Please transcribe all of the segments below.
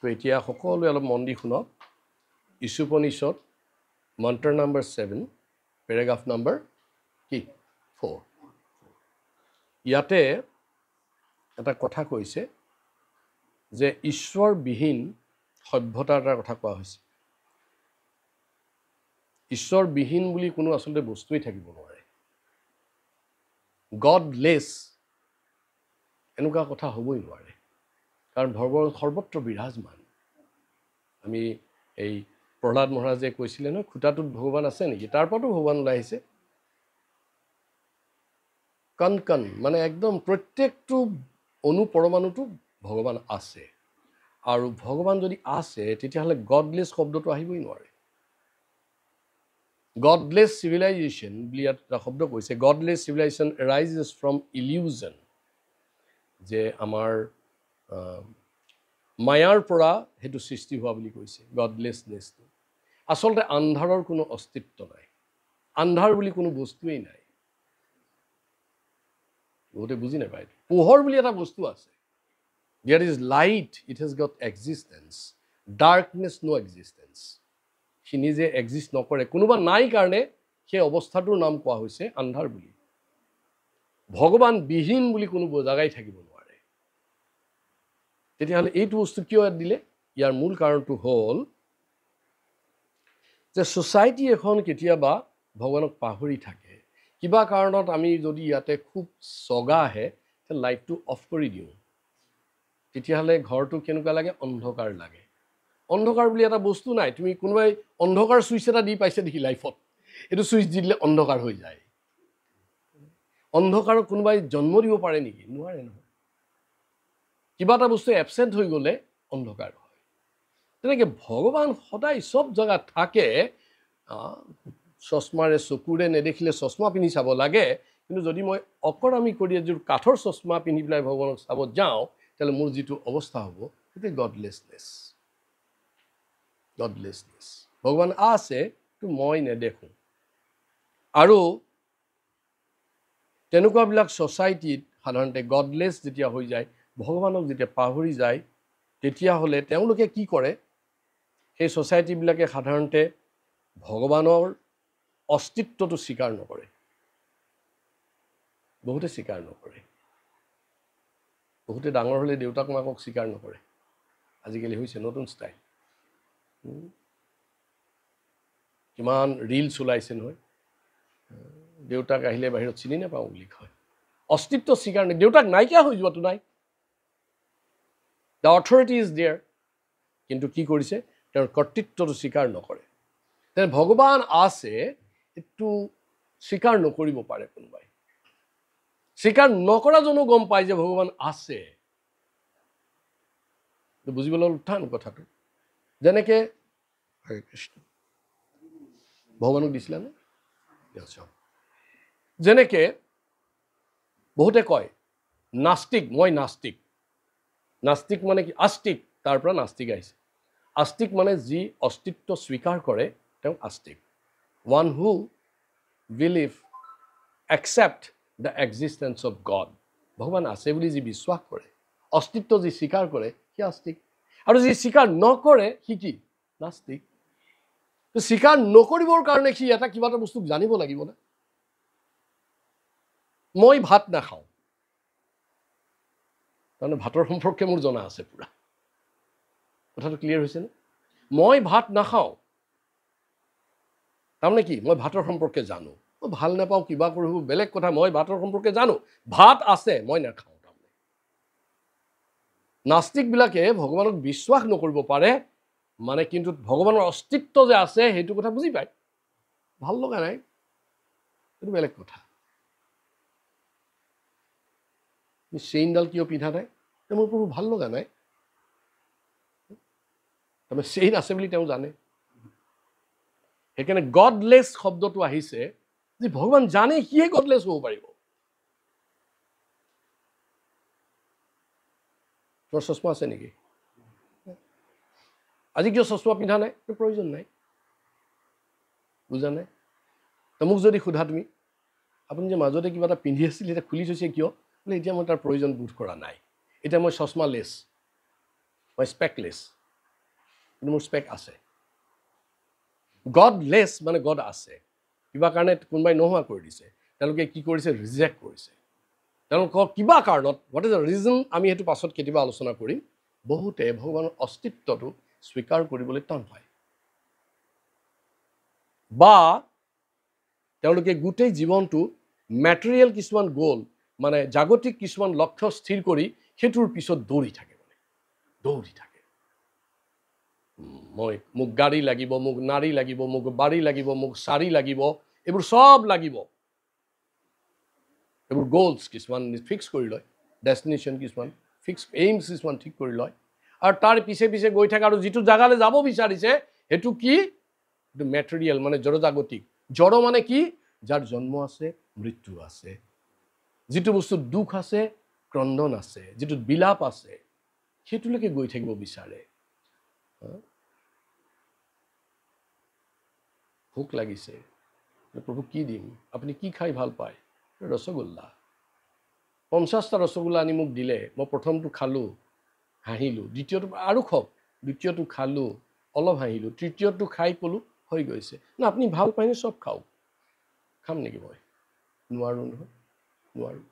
তো এতিয়া সকলোৱে অলপ মন দি শুনক ইছুপনিষদ মন্ত্ৰ নম্বৰ 7 পেৰাগ্ৰাফ নম্বৰ কি 4 ইয়াতে এটা কথা কৈছে যে ঈশ্বৰবিহীন সভ্যতা এটাৰ কথা কোৱা হৈছে ঈশ্বৰবিহীন বুলি কোনো আচলতে বস্তুই থাকিব নোৱাৰে গডলেছ এনেকুৱা কথা হ'বই নোৱাৰে কাৰণ ভগৱান সৰ্বত্ৰ বিৰাজমান আমি এই প্ৰহ্লাদ মহাৰাজে কৈছিলে ন খুটাটোত ভগৱান আছে নেকি তাৰ পৰাতো ভগৱান ওলাই আহিছে কণ কণ মানে একদম প্ৰত্যেকটো অনুপৰমাণুটো ভগৱান আছে আৰু ভগৱান যদি আছে তেতিয়াহ'লে গডলেছ শব্দটো আহিবই নোৱাৰে গডলেছ চিভিলাইজেশ্যন বুলি এটা শব্দ কৈছে গডলেছ চিভিলাইজেশ্যন এৰাইজেছ ফ্ৰম ইলিউজন যে আমাৰ মায়াৰ পৰা সেইটো সৃষ্টি হোৱা বুলি কৈছে গডলেছনেছটো আচলতে আন্ধাৰৰ কোনো অস্তিত্ব নাই আন্ধাৰ বুলি কোনো বস্তুৱেই নাই বহুতে বুজি নাপায় পোহৰ বুলি এটা বস্তু আছে there is light it has got existence darkness no existence সি নিজে এক্সিষ্ট নকৰে কোনোবা নাই কাৰণে সেই অৱস্থাটোৰ নাম কোৱা হৈছে আন্ধাৰ বুলি ভগৱান বিহীন বুলি কোনো জাগাই থাকিব নোৱাৰে তেতিয়াহ'লে এইটো বস্তু কিয় দিলে ইয়াৰ মূল কাৰণটো হ'ল যে সোসাইটি এখন কেতিয়াবা ভগৱানক পাহৰি থাকে কিবা কাৰণত আমি যদি ইয়াতে খুব সগা আহে তে লাইটটো অফ কৰি দিওঁ তেতিয়াহ'লে ঘৰটো কেনেকুৱা লাগে অন্ধকাৰ লাগে অন্ধকাৰ বুলি এটা বস্তু নাই তুমি কোনোবাই অন্ধকাৰ সুইচ এটা দি পাইছে দেখি লাইফত এইটো সুইচ দি দিলে অন্ধকাৰ হৈ যায় অন্ধকাৰক কোনোবাই জন্ম দিব পাৰে নেকি নোৱাৰে নহয় কিবা এটা বস্তু এবসেন্ট হৈ গ'লে অন্ধকাৰ হয় তেনেকৈ ভগৱান সদায় সব জায়গাত থাকে চশমাৰে চকুৰে নেদেখিলে চশমা পিন্ধি চাব লাগে কিন্তু যদি মই অকৰামি কৰি এযোৰ কাঠৰ চশমা পিন্ধি পেলাই ভগৱানক চাব যাওঁ তেতিয়াহ'লে মোৰ যিটো অৱস্থা হ'ব সেইটো গডলেছনেছ ভগৱান আছে তো মই নেদেখোঁ আৰু তেনেকুৱাবিলাক ছ'চাইটিত সাধাৰণতে গডলেছ যেতিয়া হৈ যায় ভগৱানক যেতিয়া পাহৰি যায় তেতিয়াহ'লে তেওঁলোকে কি কৰে সেই ছ'চাইটিবিলাকে সাধাৰণতে ভগৱানৰ অস্তিত্বটো স্বীকাৰ নকৰে বহুতে স্বীকাৰ নকৰে বহুতে ডাঙৰ হ'লে দেউতাক মাকক স্বীকাৰ নকৰে আজিকালি হৈছে নতুন ষ্টাইল কিমান ৰিলছ ওলাইছে নহয় দেউতাক আহিলে বাহিৰত চিনি নাপাওঁ বুলি কয় অস্তিত্ব স্বীকাৰ নাই দেউতাক নাইকিয়া হৈ যোৱাটো নাই দ্য অথৰিটি ইজ দেয়াৰ কিন্তু কি কৰিছে তেওঁৰ কৰ্তৃত্বটো স্বীকাৰ নকৰে তেনে ভগৱান আছে এইটো স্বীকাৰ নকৰিব পাৰে কোনোবাই স্বীকাৰ নকৰাজনো গম পায় যে ভগৱান আছে বুজিবলৈ উত্থান কথাটো যেনেকৈ হৰে কৃষ্ণ ভগৱানক দিছিলানে যেনেকৈ বহুতে কয় নাস্তিক মই নাস্তিক নাস্তিক মানে কি আস্তিক তাৰ পৰা নাস্তিক আহিছে আস্তিক মানে যি অস্তিত্ব স্বীকাৰ কৰে তেওঁ আস্তিক one who believe accept the existence of god ভগৱান আছে বুলি যি বিশ্বাস কৰে অস্তিত্ব যি স্বীকাৰ কৰে সি আস্তিক আৰু যি স্বীকাৰ নকৰে সি কি নাস্তিক তো স্বীকাৰ নকৰিবৰ কাৰণে সি এটা কিবা এটা বস্তু জানিব লাগিব না মই ভাত নাখাওঁ তাৰমানে ভাতৰ সম্পৰ্কে মোৰ জনা আছে পুৰা কথাটো ক্লিয়াৰ হৈছেনে মই ভাত নাখাওঁ তাৰমানে কি মই ভাতৰ সম্পৰ্কে জানো মই ভাল নাপাওঁ কিবা কৰোঁ বেলেগ কথা মই ভাতৰ সম্পৰ্কে জানো ভাত আছে মই নাখাওঁ তাৰমানে নাস্তিকবিলাকে ভগৱানক বিশ্বাস নকৰিব পাৰে মানে কিন্তু ভগৱানৰ অস্তিত্ব যে আছে সেইটো কথা বুজি পায় ভাল লগা নাই এইটো বেলেগ কথা চেইনডাল কিয় পিন্ধা নাই মোৰ কোনো ভাল লগা নাই তাৰমানে চেইন আছে বুলি তেওঁ জানে সেইকাৰণে গডলেছ শব্দটো আহিছে যে ভগৱান জানে সিয়ে গডলেছ হ'ব পাৰিব তোমাৰ চশমা আছে নেকি আজি কিয় চশমা পিন্ধা নাই প্ৰয়োজন নাই বুজা নাই মোক যদি সোধা তুমি আপুনি যে মাজতে কিবা এটা পিন্ধি আছিল এতিয়া খুলি থৈছে কিয় বোলে এতিয়া মই তাৰ প্ৰয়োজন বোধ কৰা নাই এতিয়া মই চশমা লেছ মই স্পেকলেছ কিন্তু মোৰ স্পেক আছে গডলেছ মানে গড আছে কিবা কাৰণে কোনোবাই নোহোৱা কৰি দিছে তেওঁলোকে কি কৰিছে ৰিজেক্ট কৰিছে তেওঁলোকৰ কিবা কাৰণত হোৱাট ইজ দ্য ৰিজন আমি সেইটো পাছত কেতিয়াবা আলোচনা কৰিম বহুতে ভগৱানৰ অস্তিত্বটো স্বীকাৰ কৰিবলৈ টান পায় বা তেওঁলোকে গোটেই জীৱনটো মেটেৰিয়েল কিছুমান গ'ল মানে জাগতিক কিছুমান লক্ষ্য স্থিৰ কৰি সেইটোৰ পিছত দৌৰি থাকে মানে দৌৰি থাকে মই মোক গাড়ী লাগিব মোক নাৰী লাগিব মোক বাৰী লাগিব মোক চাৰি লাগিব এইবোৰ সব লাগিব এইবোৰ গ'লছ কিছুমান ফিক্স কৰি লয় ডেষ্টিনেশ্যন কিছুমান ফিক্স এইমছ কিছুমান ঠিক কৰি লয় আৰু তাৰ পিছে পিছে গৈ থাকে আৰু যিটো জাগালৈ যাব বিচাৰিছে সেইটো কি এইটো মেটেৰিয়েল মানে জড়জাগতিক জড় মানে কি যাৰ জন্ম আছে মৃত্যু আছে যিটো বস্তু দুখ আছে ক্ৰন্দন আছে যিটো বিলাপ আছে সেইটোলৈকে গৈ থাকিব বিচাৰে ভোক লাগিছে প্ৰভু কি দিম আপুনি কি খাই ভাল পায় ৰসগোল্লা 50টা ৰসগোল্লা আনি মোক দিলে মই প্ৰথমটো খালোঁ হাঁহিলোঁ দ্বিতীয়টো আৰু খাওক দ্বিতীয়টো খালোঁ অলপ হাঁহিলোঁ তৃতীয়টো খাই ক'লোঁ হৈ গৈছে না আপুনি ভাল পায়নে চব খাওক খাম নেকি মই নোৱাৰোঁ নহয় নোৱাৰোঁ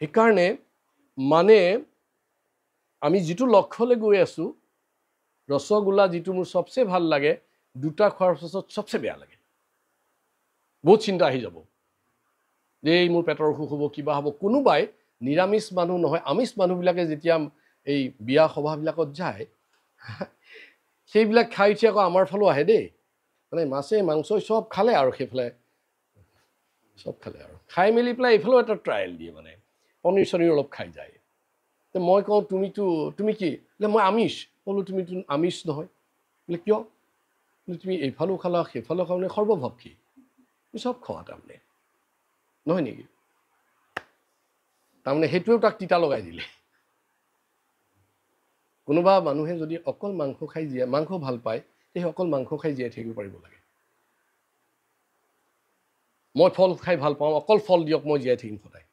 সেইকাৰণে মানে আমি যিটো লক্ষ্যলৈ গৈ আছোঁ ৰসগোল্লা যিটো মোৰ চবচে ভাল লাগে দুটা খোৱাৰ পাছত চবচে বেয়া লাগে বহুত চিন্তা আহি যাব যে মোৰ পেটৰ অসুখ হ'ব কিবা হ'ব কোনোবাই নিৰামিষ মানুহ নহয় আমিষ মানুহবিলাকে যেতিয়া এই বিয়া সভাবিলাকত যায় সেইবিলাক খাই উঠি আকৌ আমাৰ ফালেও আহে দেই মানে মাছে মাংসই চব খালে আৰু সেইফালে চব খালে আৰু খাই মেলি পেলাই এইফালেও এটা ট্ৰায়েল দিয়ে মানে পনীৰ চনীৰ অলপ খাই যায় তো মই কওঁ তুমি কি বোলে মই আমিষ ক'লোঁ তুমিতো আমিষ নহয় বোলে কিয় বোলে তুমি এইফালেও খালা সেইফালেও খালে সৰ্বভক্ষী তুমি চব খোৱা তাৰমানে নহয় নেকি তাৰমানে সেইটোৱেও তাক তিতা লগাই দিলে কোনোবা মানুহে যদি অকল মাংস খাই জীয়াই মাংস ভাল পায় সেই অকল মাংস খাই জীয়াই থাকিব পাৰিব লাগে মই ফল খাই ভাল পাওঁ অকল ফল দিয়ক মই জীয়াই থাকিম সদায়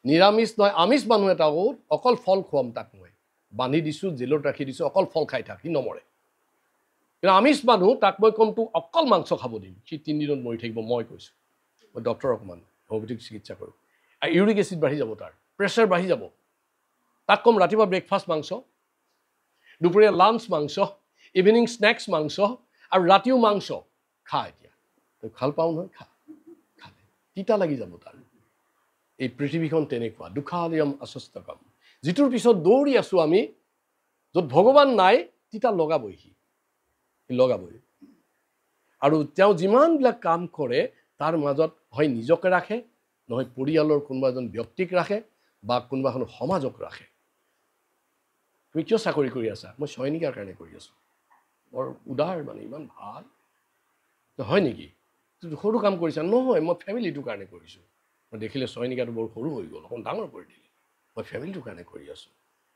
নিৰামিষ নহয় আমিষ মানুহ এটা অকল ফল খুৱাম তাক মই বান্ধি দিছোঁ জেলত ৰাখি দিছোঁ অকল ফল খাই থাক সি নমৰে কিন্তু আমিষ মানুহ তাক মই ক'ম তোক অকল মাংস খাব দিম সি 3 দিনত মৰি থাকিব মই কৈছোঁ মই ডক্টৰ অকণমান হোমিঅ'পেথিক চিকিৎসা কৰোঁ আৰু ইউৰিক এচিড বাঢ়ি যাব তাৰ প্ৰেছাৰ বাঢ়ি যাব তাক ক'ম ৰাতিপুৱা ব্ৰেকফাষ্ট মাংস দুপৰীয়া লাঞ্চ মাংস ইভিনিং স্নেক্স মাংস আৰু ৰাতিও মাংস খা এতিয়া তই ভাল পাওঁ নহয় খা খালে তিতা লাগি যাব তাৰ এই পৃথিৱীখন তেনেকুৱা দুখালিয়ম অস্বস্থকম যিটোৰ পিছত দৌৰি আছোঁ আমি য'ত ভগৱান নাই তিতা লগাবই সি লগাবই আৰু তেওঁ যিমানবিলাক কাম কৰে তাৰ মাজত হয় নিজকে ৰাখে নহয় পৰিয়ালৰ কোনোবা এজন ব্যক্তিক ৰাখে বা কোনোবা এখন সমাজক ৰাখে তুমি কিয় চাকৰি কৰি আছা মই সৈনিকাৰ কাৰণে কৰি আছোঁ বৰ উদাৰ মানে ইমান ভাল হয় নেকি সৰু কাম কৰিছা নহয় মই ফেমিলিটোৰ কাৰণে কৰিছোঁ মই দেখিলে সৈনিকাটো বৰ সৰু হৈ গ'ল অকণ ডাঙৰ কৰি দিলে মই ফেমিলিটোৰ কাৰণে কৰি আছোঁ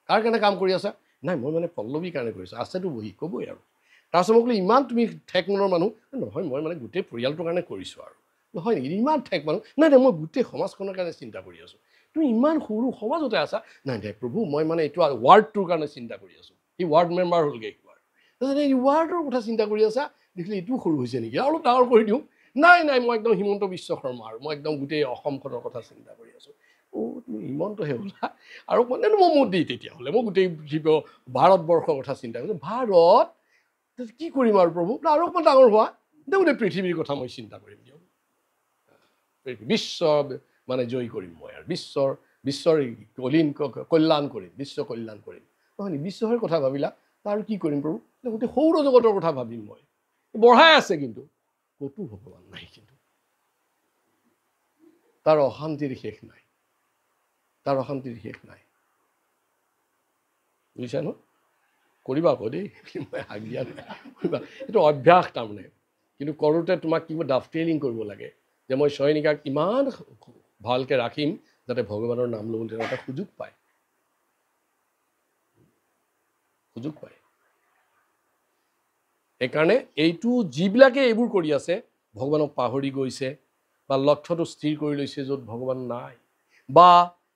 কাৰ কাৰণে কাম কৰি আছা নাই মই মানে পল্লৱীৰ কাৰণে কৰিছোঁ আছেতো বহি ক'বই আৰু তাৰপিছত মই ক'লো ইমান তুমি ঠেক মনৰ মানুহ নহয় মই মানে গোটেই পৰিয়ালটোৰ কাৰণে কৰিছোঁ আৰু নহয় নেকি ইমান ঠেক মানুহ নাই নাই মই গোটেই সমাজখনৰ কাৰণে চিন্তা কৰি আছোঁ তুমি ইমান সৰু সমাজতে আছা নাই নাই প্ৰভু মই মানে এইটো ৱাৰ্ডটোৰ কাৰণে চিন্তা কৰি আছোঁ সি ৱাৰ্ড মেম্বাৰ হ'লগৈ এইবাৰ তাৰপিছত এই ৱাৰ্ডৰ কথা চিন্তা কৰি আছা দেখিলে এইটোও সৰু হৈছে নেকি অলপ ডাঙৰ কৰি দিওঁ নাই নাই মই একদম হিমন্ত বিশ্ব শৰ্মা আৰু মই একদম গোটেই অসমখনৰ কথা চিন্তা কৰি আছোঁ তুমি হিমন্তহে ওলা আৰু মানে মই মোদী তেতিয়াহ'লে মই গোটেই ভাৰতবৰ্ষৰ কথা চিন্তা কৰিছোঁ ভাৰত কি কৰিম আৰু প্ৰভু আৰু অকণমান ডাঙৰ হোৱা গোটেই পৃথিৱীৰ কথা মই চিন্তা কৰিম দিয়ক বিশ্ব মানে জয়ী কৰিম মই আৰু বিশ্বৰ কল্যাণ কৰিম বিশ্ব কল্যাণ কৰিম নহয় নেকি বিশ্বৰ কথা ভাবিলা তাৰ কি কৰিম প্ৰভু গোটেই সৌৰজগতৰ কথা ভাবিম মই বঢ়াই আছে কিন্তু ক'তো ভগৱান নাই কিন্তু তাৰ অশান্তিৰ শেষ নাই তাৰ অশান্তিৰ শেষ নাই বুজিছা ন কৰিবা আকৌ দেই মই হাক দিয়া নাই কৰিবা এইটো অভ্যাস তাৰমানে কিন্তু কৰোঁতে তোমাক কিবা ডাফটেইলিং কৰিব লাগে যে মই সৈনিকাক ইমান ভালকৈ ৰাখিম যাতে ভগৱানৰ নাম ল'বলৈ এটা সুযোগ পায় সেইকাৰণে এইটো যিবিলাকে এইবোৰ কৰি আছে ভগৱানক পাহৰি গৈছে বা লক্ষ্যটো স্থিৰ কৰি লৈছে য'ত ভগৱান নাই বা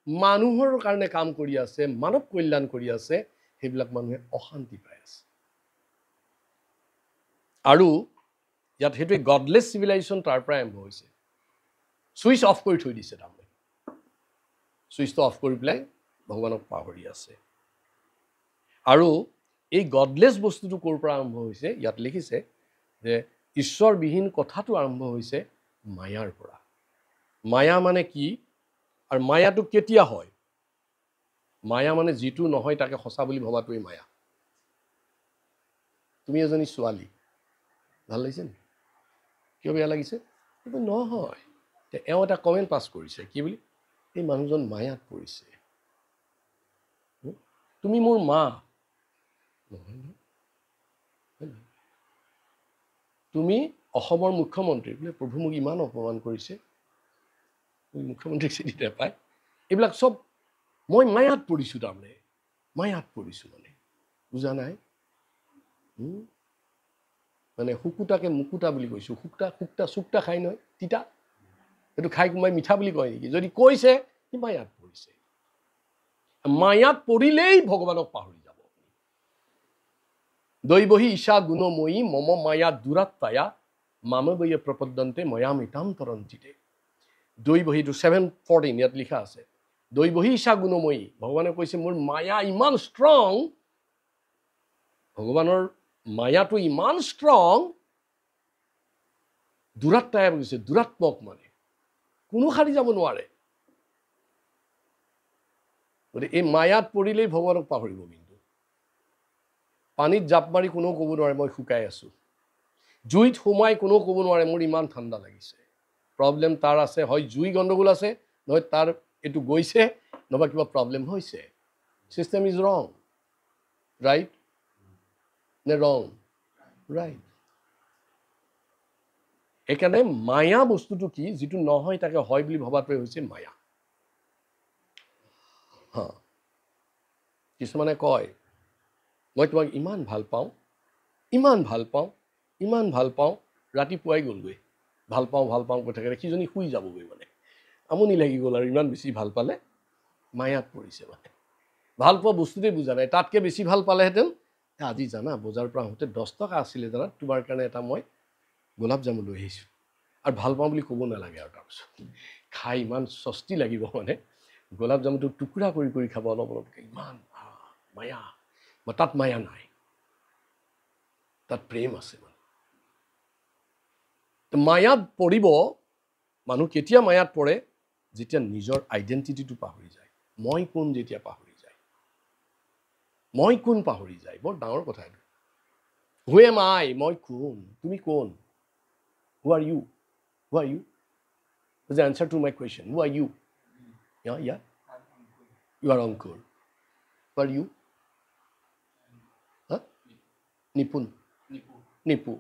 মানুহৰ কাৰণে কাম কৰি আছে মানৱ কল্যাণ কৰি আছে সেইবিলাক মানুহে অশান্তি পাই আছে আৰু ইয়াত সেইটোৱে গডলেছ চিভিলাইজেশ্যন তাৰ পৰাই আৰম্ভ হৈছে ছুইচ অফ কৰি থৈ দিছে তাৰমানে ছুইচটো অফ কৰি পেলাই ভগৱানক পাহৰি আছে আৰু এই গডলেছ বস্তুটো ক'ৰ পৰা আৰম্ভ হৈছে ইয়াত লিখিছে যে ঈশ্বৰবিহীন কথাটো আৰম্ভ হৈছে মায়াৰ পৰা মায়া মানে কি আৰু মায়াটো কেতিয়া হয় মায়া মানে যিটো নহয় তাকে সঁচা বুলি ভবাটোৱেই মায়া তুমি এজনী ছোৱালী ভাল লাগিছে নি কিয় বেয়া লাগিছে কিন্তু নহয় এওঁ এটা কমেণ্ট পাছ কৰিছে কি বুলি এই মানুহজন মায়াত পৰিছে তুমি মোৰ মা নহয় তুমি অসমৰ মুখ্যমন্ত্ৰী বোলে প্ৰভু মোক ইমান অপমান কৰিছে মুখ্যমন্ত্ৰীক চিনি নাপায় এইবিলাক চব মই মায়াত পৰিছোঁ তাৰমানে মায়াত পৰিছোঁ মানে বুজা নাই মানে শুকুতাকে মুকুতা বুলি কৈছোঁ শুক্তা খাই নহয় তিতা সেইটো খাই কোনোবাই মিঠা বুলি কয় নেকি যদি কৈছে সি মায়াত পৰিছে মায়াত পৰিলেই ভগৱানক পাহৰি যাব দৈবহী ঈশা গুণময়ী মম মায়া দুৰাত্তায়া মামবৈয়ে প্ৰপদ্যন্তে ময়ামিতাম তৰন্তিতে দৈবহীটো 7:14 ইয়াত লিখা আছে দৈবহী ঈশা গুণময়ী ভগৱানে কৈছে মোৰ মায়া ইমান ষ্ট্ৰং ভগৱানৰ মায়াটো ইমান ষ্ট্ৰং দুৰাত্তায়া কৈছে দুৰাত্মক মানে কোনো সাৰি যাব নোৱাৰে গতিকে এই মায়াত পৰিলেই ভগৱানক পাহৰিব কিন্তু পানীত জাপ মাৰি কোনেও ক'ব নোৱাৰে মই শুকাই আছোঁ জুইত সোমাই কোনেও ক'ব নোৱাৰে মোৰ ইমান ঠাণ্ডা লাগিছে প্ৰব্লেম তাৰ আছে হয় জুই গণ্ডগোল আছে নহয় তাৰ এইটো গৈছে নহবা কিবা প্ৰব্লেম হৈছে চিষ্টেম ইজ ৰং ৰাইট নে ৰং ৰাইট সেইকাৰণে মায়া বস্তুটো কি যিটো নহয় তাকে হয় বুলি ভবাটোৱে হৈছে মায়া কিছুমানে কয় মই তোমাক ইমান ভাল পাওঁ ইমান ভাল পাওঁ ইমান ভাল পাওঁ ৰাতিপুৱাই গ'লগৈ ভাল পাওঁ কৈ থাকে সিজনী শুই যাবগৈ মানে আমনি লাগি গ'ল আৰু ইমান বেছি ভাল পালে মায়াত পৰিছে মানে ভাল পোৱা বস্তুটোৱে বুজা নাই তাতকৈ বেছি ভাল পালেহেঁতেন আজি জানা বজাৰৰ পৰা আহোঁতে 10 টকা আছিলে জানা তোমাৰ কাৰণে এটা মই গোলাপ জামু লৈ আহিছোঁ আৰু ভাল পাওঁ বুলি ক'ব নালাগে আৰু তাৰপিছত খাই ইমান স্বস্তি লাগিব মানে গোলাপ জামুটো টুকুৰা কৰি কৰি খাব অলপ অলপকৈ ইমান মায়া তাত মায়া নাই তাত প্ৰেম আছে মানে মায়াত পৰিব মানুহ কেতিয়া মায়াত পৰে যেতিয়া নিজৰ আইডেণ্টিটিটো পাহৰি যায় মই কোন যেতিয়া পাহৰি যায় মই কোন পাহৰি যায় বৰ ডাঙৰ কথা এইটো হু এম আই মই কোন তুমি কোন who are you the answer to my question who are you yeah you are Ankur who are you huh Nipun Nipu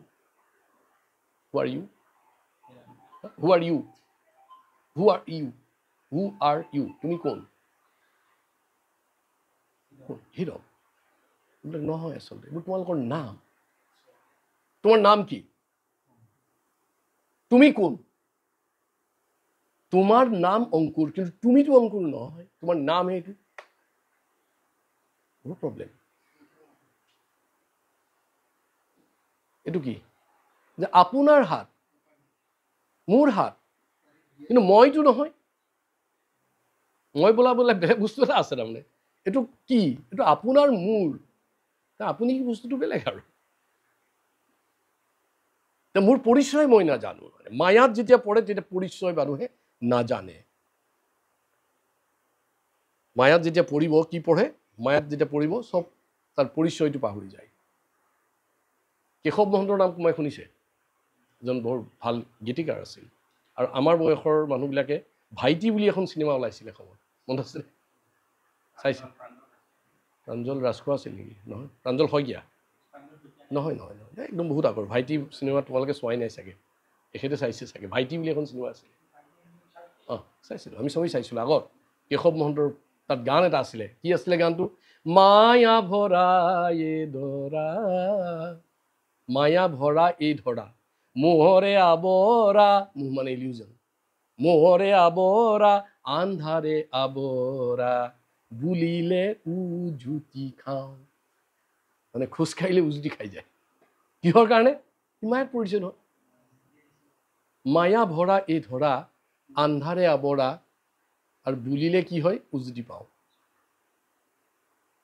who are you who are you তুমি কোন হিৰক এইবিলাক নহয় আচলতে এইবোৰ তোমালোকৰ নাম তোমাৰ নাম কি তুমি কোন তোমাৰ নাম অংকুৰ কিন্তু তুমিতো অংকুৰ নহয় তোমাৰ নাম এইটো বহুত প্ৰব্লেম এইটো কি যে আপোনাৰ হাত মোৰ হাত কিন্তু মইতো নহয় মই বোলা বেলেগ বস্তু এটা আছে তাৰমানে এইটো কি এইটো আপোনাৰ মোৰ আপুনি কি বস্তুটো বেলেগ আৰু মোৰ পৰিচয় মই নাজানো মায়াত যেতিয়া পৰে তেতিয়া পৰিচয় মানুহে নাজানে মায়াত যেতিয়া পৰিব কি পঢ়ে মায়াত যেতিয়া পৰিব চব তাৰ পৰিচয়টো পাহৰি যায় কেশৱ মহন্তৰ নাম কোনোবাই শুনিছে এজন বৰ ভাল গীতিকাৰ আছিল আৰু আমাৰ বয়সৰ মানুহবিলাকে ভাইটি বুলি এখন চিনেমা ওলাইছিলে সময়ত মনত আছে চাইছে প্ৰাঞ্জল ৰাজখোৱা আছিল নেকি নহয় প্ৰাঞ্জল শইকীয়া নহয় একদম বহুত আগৰ ভাইটি চিনেমা তোমালোকে চোৱাই নাই চাগে এখেতে চাইছে চাগে ভাইটি বুলি এখন চিনেমা আছিলে চাইছিলোঁ আমি চবেই চাইছিলোঁ আগত কেশৱ মহন্তৰ তাত গান এটা আছিলে কি আছিলে গানটো মায়া ভৰা এই ধৰা মায়া ভৰা এই ধৰা মোহৰে আৱৰা মোহ মানে ইলিউজন মোহৰে আৱৰা আন্ধাৰে আৱৰা বুলিলে উজুতি খাওঁ মানে খোজ খাইলে উজুতি খাই যায় কিহৰ কাৰণে মায়াত পৰিছে নহয় মায়া ভৰা এই ধৰা আন্ধাৰে আৱৰা আৰু বুলিলে কি হয় উজুতি পাওঁ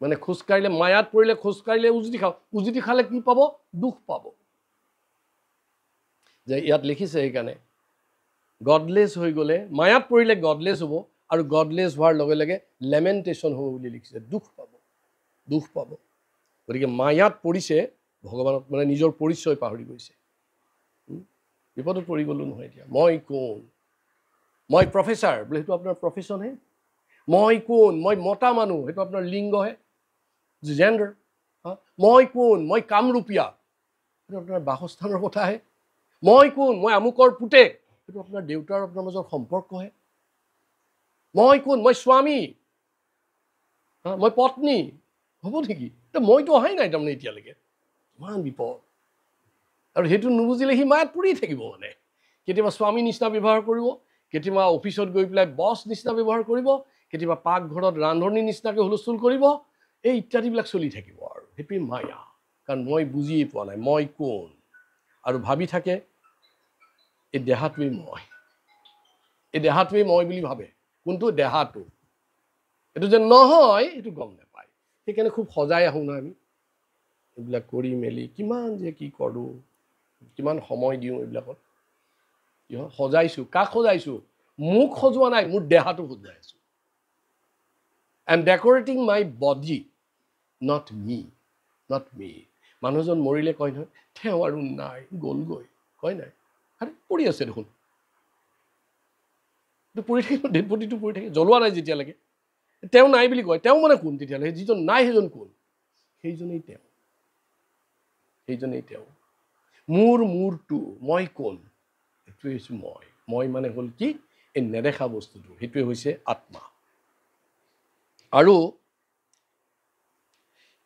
মানে খোজকাঢ়িলে মায়াত পৰিলে খোজকাঢ়িলে উজুতি খাওঁ উজুতি খালে কি পাব দুখ পাব যে ইয়াত লিখিছে সেইকাৰণে গডলেছ হৈ গ'লে মায়াত পৰিলে গডলেছ হ'ব আৰু গডলেছ হোৱাৰ লগে লগে লেমেণ্টেশ্যন হ'ব বুলি লিখিছে দুখ পাব গতিকে মায়াত পৰিছে ভগৱানক মানে নিজৰ পৰিচয় পাহৰি গৈছে বিপদত পৰি গ'লো নহয় এতিয়া মই কোন মই প্ৰফেচাৰ বোলে সেইটো আপোনাৰ প্ৰফেশ্যনহে মই কোন মই মতা মানুহ সেইটো আপোনাৰ লিংগহে জেণ্ডাৰ মই কোন মই কামৰূপীয়া সেইটো আপোনাৰ বাসস্থানৰ কথাহে মই কোন মই আমুকৰ পুতেক সেইটো আপোনাৰ দেউতাৰ আপোনাৰ মাজৰ সম্পৰ্কহে মই কোন মই স্বামী মই পত্নী হ'ব নেকি মইতো অহাই নাই তাৰমানে এতিয়ালৈকে ইমান বিপদ আৰু সেইটো নুবুজিলে সি মায়াত পৰি থাকিব মানে কেতিয়াবা স্বামী নিচিনা ব্যৱহাৰ কৰিব কেতিয়াবা অফিচত গৈ পেলাই বছ নিচিনা ব্যৱহাৰ কৰিব কেতিয়াবা পাকঘৰত ৰান্ধনি নিচিনাকৈ হুলস্থুল কৰিব এই ইত্যাদিবিলাক চলি থাকিব আৰু সেইটোৱে মায়া কাৰণ মই বুজিয়ে পোৱা নাই মই কোন আৰু ভাবি থাকে এই দেহাটোৱেই মই বুলি ভাবে কোনটো দেহাটো এইটো যে নহয় সেইটো গম নাপায় সেইকাৰণে খুব সজাই আহোঁ না আমি এইবিলাক কৰি মেলি কিমান যে কি কৰোঁ কিমান সময় দিওঁ এইবিলাকত সজাইছোঁ কাক সজাইছোঁ মোক সজোৱা নাই মোৰ দেহাটো সজাই আছোঁ I am decorating my body not me মানুহজন মৰিলে কয় নহয় তেওঁ আৰু নাই গ'লগৈ কয় নাই আৰে পৰি আছে দেখোন পৰি থাকে ডেড বডিটো পৰি থাকে জ্বলোৱা নাই যেতিয়ালৈকে তেওঁ নাই বুলি কয় তেওঁ মানে কোন তেতিয়াহ'লে যিজন নাই সেইজন কোন সেইজনেই তেওঁ মোৰটো মই কোন সেইটোৱে হৈছে মই মানে হ'ল কি এই নেদেখা বস্তুটো সেইটোৱে হৈছে আত্মা আৰু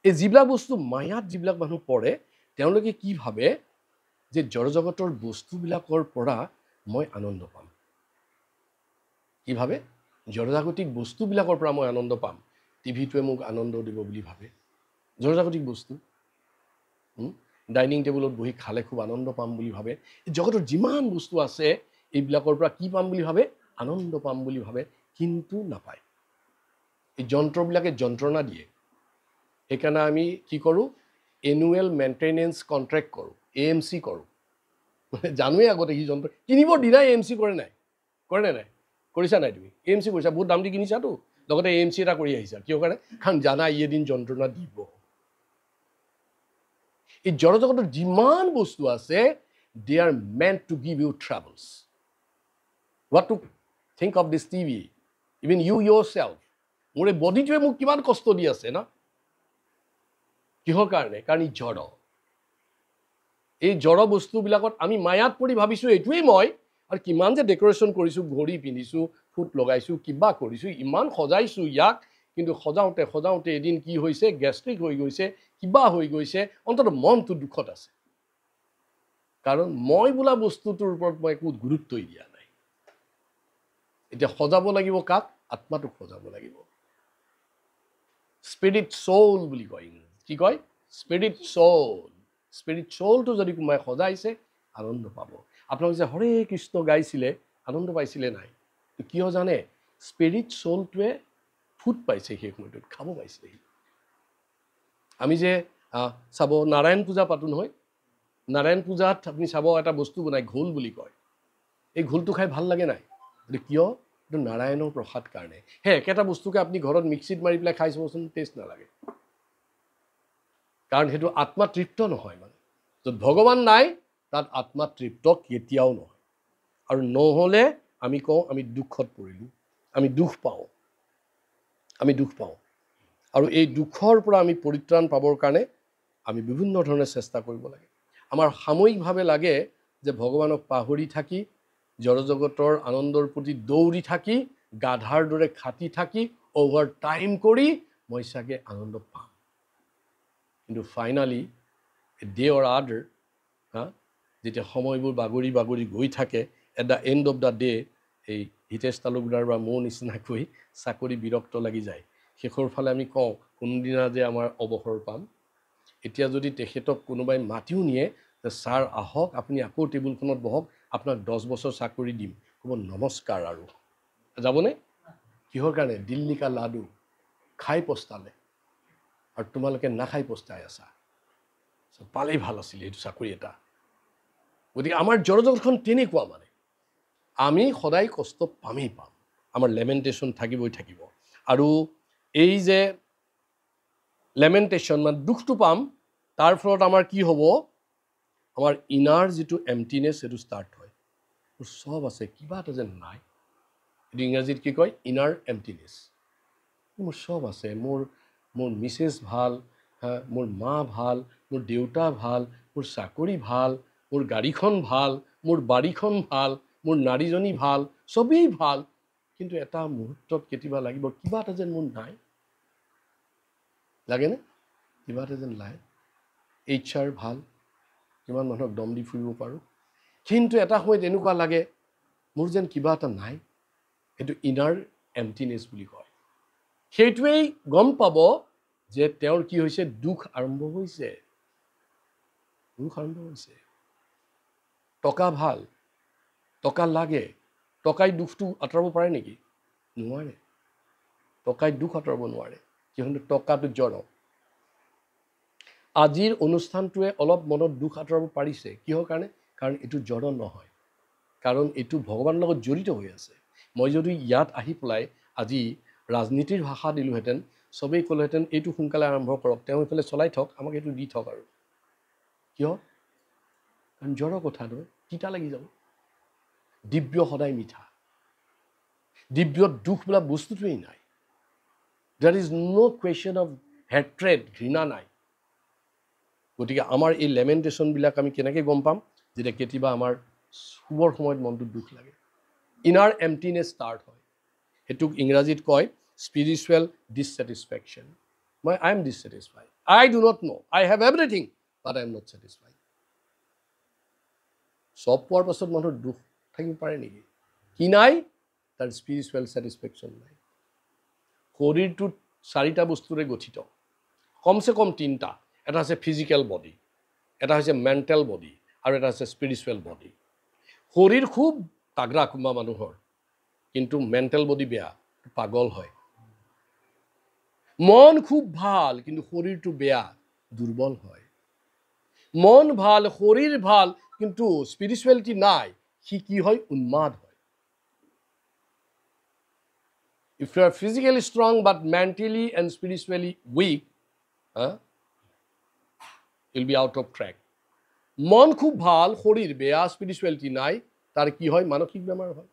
এই যিবিলাক বস্তু মায়াত যিবিলাক মানুহ পৰে তেওঁলোকে কি ভাবে যে জড়জগতৰ বস্তুবিলাকৰ পৰা মই আনন্দ পাম কি ভাবে জড়জাগতিক বস্তুবিলাকৰ পৰা মই আনন্দ পাম টিভিটোৱে মোক আনন্দ দিব বুলি ভাবে জড়জাগতিক বস্তু ডাইনিং টেবুলত বহি খালে খুব আনন্দ পাম বুলি ভাবে জগতৰ যিমান বস্তু আছে এইবিলাকৰ পৰা কি পাম বুলি ভাবে আনন্দ পাম বুলি ভাবে কিন্তু নাপায় এই যন্ত্ৰবিলাকে যন্ত্ৰণা দিয়ে সেইকাৰণে আমি কি কৰোঁ এনুৱেল মেইনটেনেন্স কণ্ট্ৰেক্ট কৰোঁ AMC কৰোঁ মানে জানোৱেই আগতে সি যন্ত্ৰ কিনিবৰ দিনাই AMC কৰে নাই কৰিছা নাই তুমি AMC কৰিছা বহুত দাম দি কিনিছাতো লগতে AMC এটা কৰি আহিছা কিয় কাৰণে কাৰণ জানা ই এদিন যন্ত্ৰণা দিব এই জড়জগতৰ যিমান বস্তু আছে they are meant to give you troubles what to think of this TV even you yourself মোৰ এই বডিটোৱে মোক কিমান কষ্ট দি আছে না কিহৰ কাৰণে কাৰণ ই জড় এই জড় বস্তুবিলাকত আমি মায়াত পৰি ভাবিছোঁ এইটোৱেই মই আৰু কিমান যে ডেকৰেশ্যন কৰিছোঁ ঘড়ী পিন্ধিছোঁ ফুট লগাইছোঁ কিবা কৰিছোঁ ইমান সজাইছোঁ ইয়াক কিন্তু সজাওঁতে এদিন কি হৈছে গেষ্ট্ৰিক হৈ গৈছে কিবা হৈ গৈছে অন্তত মনটো দুখত আছে কাৰণ মই বোলা বস্তুটোৰ ওপৰত মই একো গুৰুত্বই দিয়া নাই এতিয়া সজাব লাগিব কাক আত্মাটোক সজাব লাগিব স্পিৰিট সোল বুলি কয় কি কয় স্পিৰিট সোলটো যদি কোনোবাই সজাইছে আনন্দ পাব আপোনালোকে যে হৰে কৃষ্ণ গাইছিলে আনন্দ পাইছিলে নাই কিয় জানে স্পিৰিট সোলটোৱে ফুট পাইছে সেই সময়টোত খাব পাইছে আমি যে চাব নাৰায়ণ পূজা পাতো নহয় নাৰায়ণ পূজাত আপুনি চাব এটা বস্তু বনাই ঘোল বুলি কয় এই ঘোলটো খাই ভাল লাগে নাই কিয় এইটো নাৰায়ণৰ প্ৰসাদ কাৰণে সেই একেটা বস্তুকে আপুনি ঘৰত মিক্সিত মাৰি পেলাই খাই চাবচোন টেষ্ট নালাগে কাৰণ সেইটো আত্মা তৃপ্ত নহয় মানে য'ত ভগৱান নাই তাত আত্মা তৃপ্ত কেতিয়াও নহয় আৰু নহ'লে আমি কওঁ আমি দুখত পৰিলোঁ আমি দুখ পাওঁ আৰু এই দুখৰ পৰা আমি পৰিত্ৰাণ পাবৰ কাৰণে আমি বিভিন্ন ধৰণে চেষ্টা কৰিব লাগে আমাৰ সাময়িকভাৱে লাগে যে ভগৱানক পাহৰি থাকি জড়জগতৰ আনন্দৰ প্ৰতি দৌৰি থাকি গাধাৰ দৰে খাটি থাকি অভাৰ টাইম কৰি মই চাগে আনন্দ পাম কিন্তু ফাইনালি ডে অৰ আদাৰ যেতিয়া সময়বোৰ বাগৰি গৈ থাকে at the and of the day এই হিতেশ তালুকদাৰ বা মোৰ নিচিনাকৈ চাকৰি বিৰক্ত লাগি যায় শেষৰ ফালে আমি কওঁ কোনদিনা যে আমাৰ অৱসৰ পাম এতিয়া যদি তেখেতক কোনোবাই মাতিও নিয়ে যে ছাৰ আহক আপুনি আকৌ টেবুলখনত বহক আপোনাক 10 বছৰ চাকৰি দিম ক'ব নমস্কাৰ আৰু যাবনে কিহৰ কাৰণে দিল্লী কা লাডু খাই পস্তালে আৰু তোমালোকে নাখাই পস্তাই আছা পালেই ভাল আছিল এইটো চাকৰি এটা গতিকে আমাৰ জড়জগতখন তেনেকুৱা মানে আমি সদায় কষ্ট পামেই পাম আমাৰ লেমেণ্টেশ্যন থাকিবই থাকিব আৰু এই যে লেমেণ্টেশ্যন মানে দুখটো পাম তাৰ ফলত আমাৰ কি হ'ব আমাৰ ইনাৰ যিটো এমটিনেছ সেইটো ষ্টাৰ্ট হয় মোৰ চব আছে কিবা এটা যেন নাই এইটো ইংৰাজীত কি কয় ইনাৰ এমটিনেছ মোৰ চব আছে মোৰ মিছেছ ভাল মোৰ মা ভাল মোৰ দেউতা ভাল মোৰ চাকৰি ভাল মোৰ গাড়ীখন ভাল মোৰ বাৰীখন ভাল মোৰ নাৰীজনী ভাল চবেই ভাল কিন্তু এটা মুহূৰ্তত কেতিয়াবা লাগিব কিবা এটা যেন মোৰ নাই লাগেনে কিবা এটা যেন নাই HR ভাল কিমান মানুহক দম দি ফুৰিব পাৰোঁ কিন্তু এটা সময়ত এনেকুৱা লাগে মোৰ যেন কিবা এটা নাই সেইটো ইনাৰ এমটিনেছ বুলি কয় সেইটোৱেই গম পাব যে তেওঁৰ কি হৈছে দুখ আৰম্ভ হৈছে টকা ভাল টকা লাগে টকাই দুখটো আঁতৰাব পাৰে নেকি নোৱাৰে টকাই দুখ আঁতৰাব নোৱাৰে কিয়নো টকাটো জড় আজিৰ অনুষ্ঠানটোৱে অলপ মনত দুখ আঁতৰাব পাৰিছে কিহৰ কাৰণে কাৰণ এইটো জড় নহয় কাৰণ এইটো ভগৱানৰ লগত জড়িত হৈ আছে মই যদি ইয়াত আহি পেলাই আজি ৰাজনীতিৰ ভাষা দিলোহেঁতেন চবেই ক'লেহেঁতেন এইটো সোনকালে আৰম্ভ কৰক তেওঁ এইফালে চলাই থওক আমাক এইটো দি থওক আৰু কিয় কাৰণ জড় কথাটো তিতা লাগি যাব দিব্য সদায় মিঠা দিব্যত দুখ বোলা বস্তুটোৱেই নাই there is no' question of hatred ঘৃণা নাই গতিকে আমাৰ এই লেমেণ্টেশ্যনবিলাক আমি কেনেকৈ গম পাম যেতিয়া কেতিয়াবা আমাৰ শুবৰ সময়ত মনটো দুখ লাগে ইনাৰ এমটিনেছ ষ্টাৰ্ট হয় সেইটোক ইংৰাজীত কয় spiritual dissatisfaction I am dissatisfied I do not know' I have everything but I am not satisfied চব পোৱাৰ পাছত মানুহৰ দুখ থাকিব পাৰে নেকি কি নাই তাৰ স্পিৰিচুৱেল ছেটিছফেকশ্যন নাই শৰীৰটোত 4টা বস্তুৰে গঠিত কমচে কম 3টা এটা হৈছে ফিজিকেল বডি এটা হৈছে মেণ্টেল বডি আৰু এটা হৈছে স্পিৰিচুৱেল বডি শৰীৰ খুব তাগৰা কোনোবা মানুহৰ কিন্তু মেণ্টেল বডি বেয়া পাগল হয় মন খুব ভাল কিন্তু শৰীৰটো বেয়া দুৰ্বল হয় মন ভাল শৰীৰ ভাল কিন্তু স্পিৰিচুৱেলিটি নাই সি কি হয় উন্মাদ হয় if you are physically strong but mentally and spiritually weak you'll be out of track মন খুব ভাল শৰীৰ বেয়া স্পিৰিচুৱেলিটি নাই তাৰ কি হয় মানসিক বেমাৰ হয়